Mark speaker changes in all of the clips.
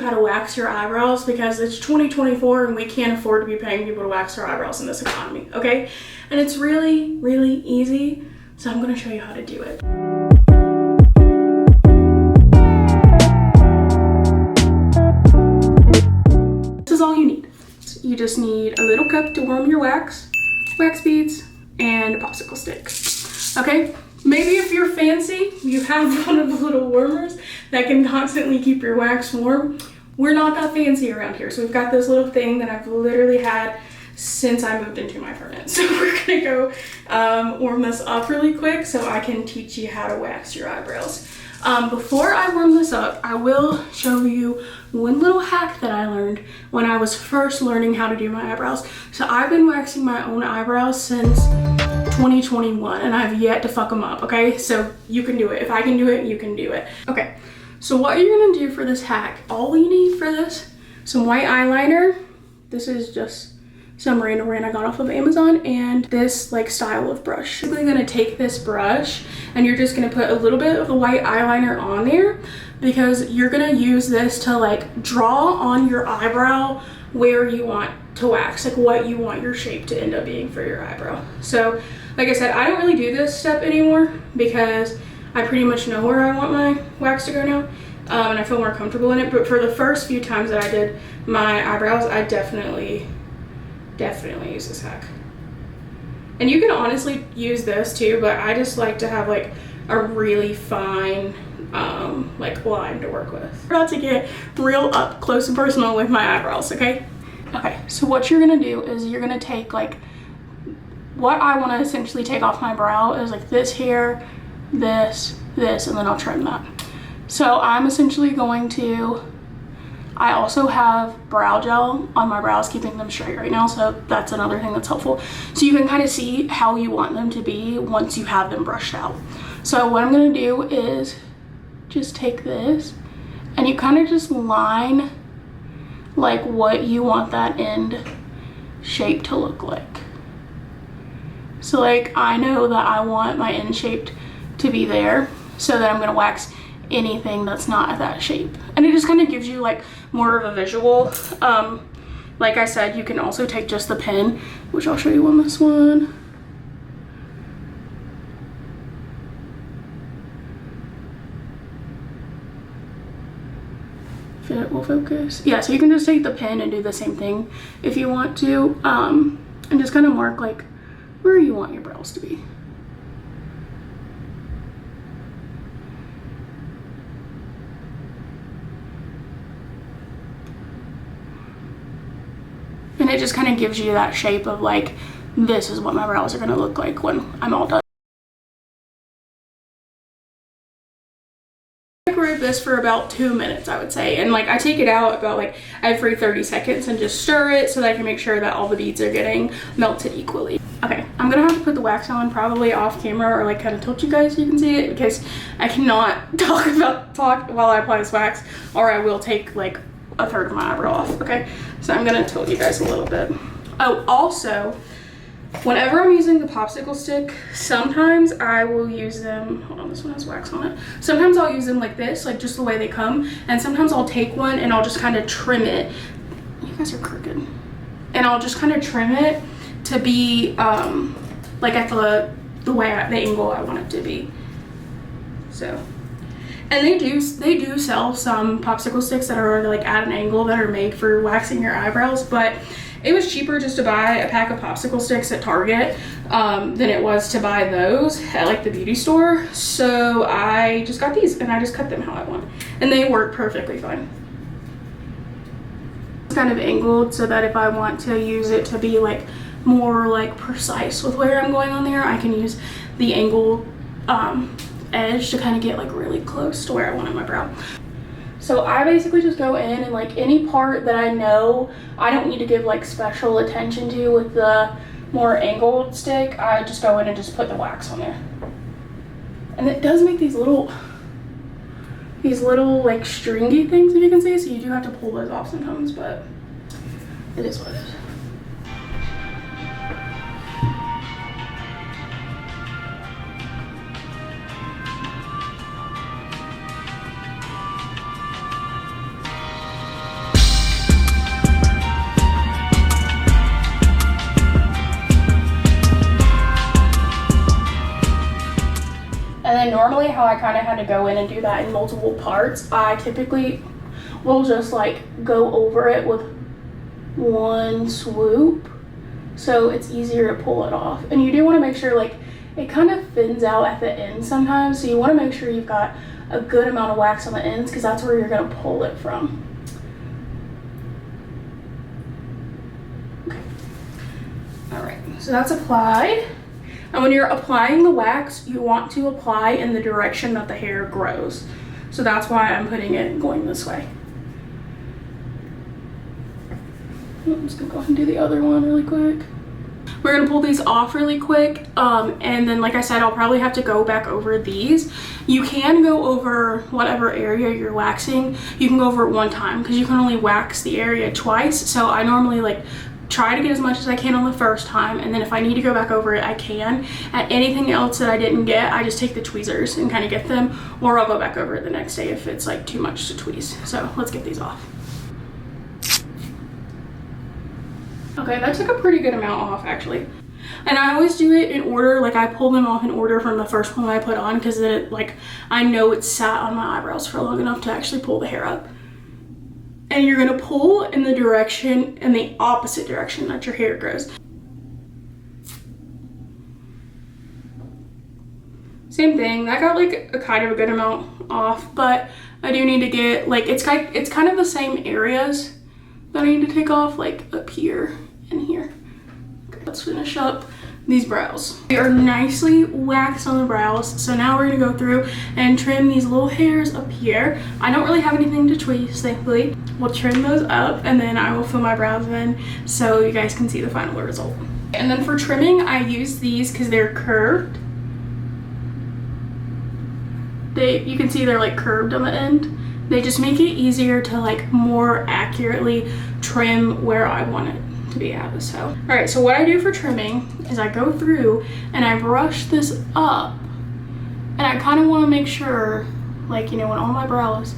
Speaker 1: you how to wax your eyebrows because it's 2024 and we can't afford to be paying people to wax our eyebrows in this economy, okay? And it's really, really easy. So I'm gonna show you how to do it. This is all you need. You just need a little cup to warm your wax beads, and a popsicle stick, okay? Maybe if you're fancy, you have one of the little warmers that can constantly keep your wax warm. We're not that fancy around here, so we've got this little thing that I've literally had since I moved into my apartment. So we're gonna go warm this up really quick so I can teach you how to wax your eyebrows. Before I warm this up, I will show you one little hack that I learned when I was first learning how to do my eyebrows. So I've been waxing my own eyebrows since 2021 and I've yet to fuck them up, okay? So you can do it. If I can do it, you can do it. Okay, so what you're gonna do for this hack, all you need for this, some white eyeliner. This is just some random brand I got off of Amazon, and this like style of brush. You're gonna take this brush and you're just gonna put a little bit of the white eyeliner on there because you're gonna use this to like draw on your eyebrow where you want to wax, like what you want your shape to end up being for your eyebrow. So like I said, I don't really do this step anymore because I pretty much know where I want my wax to go now, and I feel more comfortable in it. But for the first few times that I did my eyebrows, I definitely use this hack. And you can honestly use this too, but I just like to have like a really fine like line to work with. We're about to get real up close and personal with my eyebrows, okay? Okay, so what you're gonna do is you're gonna take like, what I wanna essentially take off my brow is like this hair, this, and then I'll trim that. So I'm essentially going to, I also have brow gel on my brows, keeping them straight right now, so that's another thing that's helpful. So you can kind of see how you want them to be once you have them brushed out. So what I'm gonna do is just take this and you kind of just line like what you want that end shape to look like. So like I know that I want my end shape to be there, so that I'm gonna wax anything that's not at that shape. And it just kind of gives you like more of a visual. Like I said, you can also take just the pen, which I'll show you on this one. If it will focus. Yeah, so you can just take the pen and do the same thing if you want to, and just kind of mark like where you want your brows to be. And it just kind of gives you that shape of like, this is what my brows are gonna look like when I'm all done. I decorate this for about 2 minutes, I would say. And like I take it out about like every 30 seconds and just stir it so that I can make sure that all the beads are getting melted equally. Okay, I'm gonna have to put the wax on probably off camera or like kind of tilt you guys so you can see it, because I cannot talk while I apply this wax, or I will take like a third of my eyebrow off, okay? So I'm gonna tilt you guys a little bit. Oh, also, whenever I'm using the popsicle stick, sometimes I will use them, hold on, this one has wax on it. Sometimes I'll use them like this, like just the way they come, and sometimes I'll take one and I'll just kind of trim it. You guys are crooked. And I'll just kind of trim it to be like at the way, the angle I want it to be. So. And they do sell some popsicle sticks that are like at an angle that are made for waxing your eyebrows, but it was cheaper just to buy a pack of popsicle sticks at Target than it was to buy those at like the beauty store. So I just got these and I just cut them how I want. And they work perfectly fine. It's kind of angled so that if I want to use it to be like more like precise with where I'm going on there, I can use the angled edge to kind of get like really close to where I wanted my brow. So I basically just go in and like any part that I know I don't need to give like special attention to with the more angled stick, I just go in and just put the wax on there. And it does make these little like stringy things, if you can see, so you do have to pull those off sometimes, but it is what it is. normally how I kind of had to go in and do that in multiple parts, I typically will just like go over it with one swoop, so it's easier to pull it off. And you do want to make sure like it kind of thins out at the end sometimes, so you want to make sure you've got a good amount of wax on the ends, because that's where you're going to pull it from. Okay. All right, so that's applied. And when you're applying the wax, you want to apply in the direction that the hair grows. So that's why I'm putting it going this way. I'm just gonna go ahead and do the other one really quick. We're gonna pull these off really quick, and then like I said, I'll probably have to go back over these. You can go over whatever area you're waxing. You can go over it one time because you can only wax the area twice. So I normally like try to get as much as I can on the first time, and then if I need to go back over it, I can. At anything else that I didn't get, I just take the tweezers and kind of get them, or I'll go back over it the next day if it's like too much to tweeze. So let's get these off. Okay, that took a pretty good amount off actually. And I always do it in order, like I pull them off in order from the first one I put on, because then it, like, I know it's sat on my eyebrows for long enough to actually pull the hair up. And you're gonna pull in the direction, in the opposite direction that your hair grows. Same thing, I got like a kind of a good amount off, but I do need to get, like, it's kind of the same areas that I need to take off, like up here and here. Okay, let's finish up these brows. They are nicely waxed on the brows, so now we're gonna go through and trim these little hairs up here. I don't really have anything to tweeze, thankfully. We'll trim those up, and then I will fill my brows in so you guys can see the final result. And then for trimming, I use these because they're curved. You can see they're like curved on the end. They just make it easier to like more accurately trim where I want it to be at. So, all right, so what I do for trimming is I go through and I brush this up, and I kind of want to make sure, like, you know, when all my brow is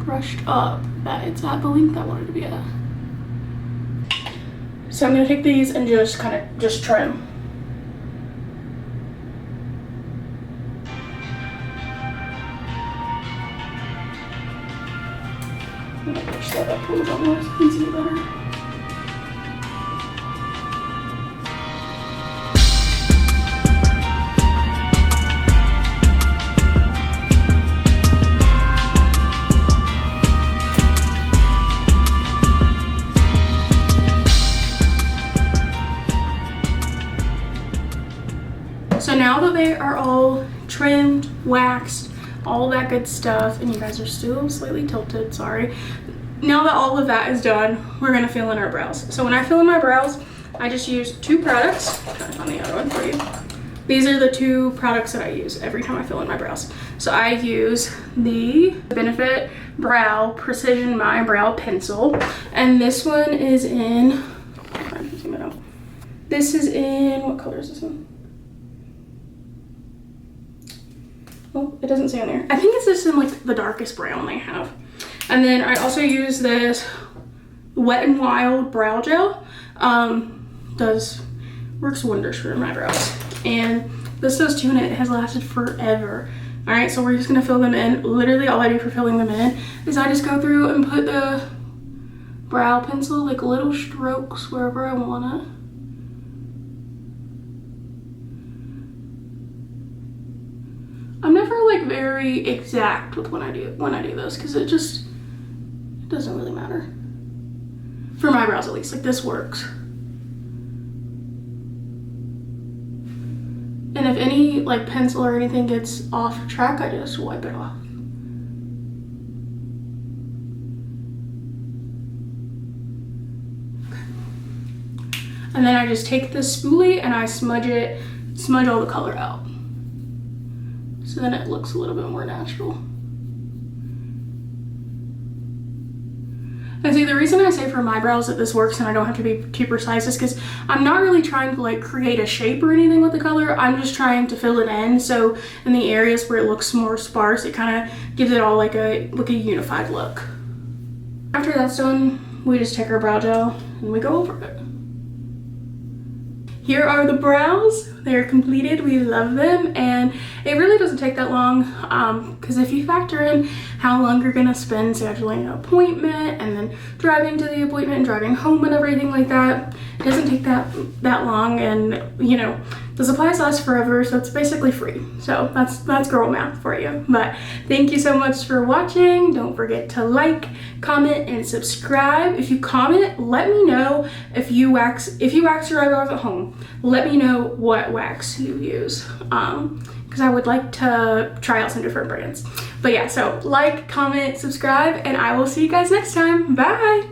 Speaker 1: brushed up, that it's at the length I want it to be at. So I'm gonna take these and just kind of just trim. I'm gonna push that up a little bit more so you can see it better. So now that they are all trimmed, waxed, all that good stuff, and you guys are still slightly tilted, sorry. Now that all of that is done, we're gonna fill in our brows. So when I fill in my brows, I just use two products. I'm trying to find the other one for you. These are the two products that I use every time I fill in my brows. So I use the Benefit Brow Precision My Brow Pencil, and this one is in, this is in, what color is this one? Oh, it doesn't say on there. I think it's just in like the darkest brown they have. And then I also use this Wet n Wild brow gel. Works wonders for my brows. And this does too, and it has lasted forever. All right, so we're just gonna fill them in. Literally all I do for filling them in is I just go through and put the brow pencil, like little strokes wherever I want it. I'm never like very exact with when I do this, because it doesn't really matter. For my brows at least, like this works. And if any like pencil or anything gets off track, I just wipe it off. And then I just take this spoolie and I smudge all the color out. So then it looks a little bit more natural. And see, the reason I say for my brows that this works and I don't have to be too precise is because I'm not really trying to like create a shape or anything with the color. I'm just trying to fill it in. So in the areas where it looks more sparse, it kind of gives it all like a unified look. After that's done, we just take our brow gel and we go over it. here are the brows. They're completed. We love them, and it really doesn't take that long because if you factor in how long you're gonna spend scheduling an appointment and then driving to the appointment and driving home and everything like that, it doesn't take that long, and you know, the supplies last forever, so it's basically free. So that's girl math for you. But thank you so much for watching. Don't forget to like, comment, and subscribe. If you comment, let me know if you wax your eyebrows at home. Let me know what wax you use, because I would like to try out some different brands. But yeah, so like, comment, subscribe, and I will see you guys next time. Bye.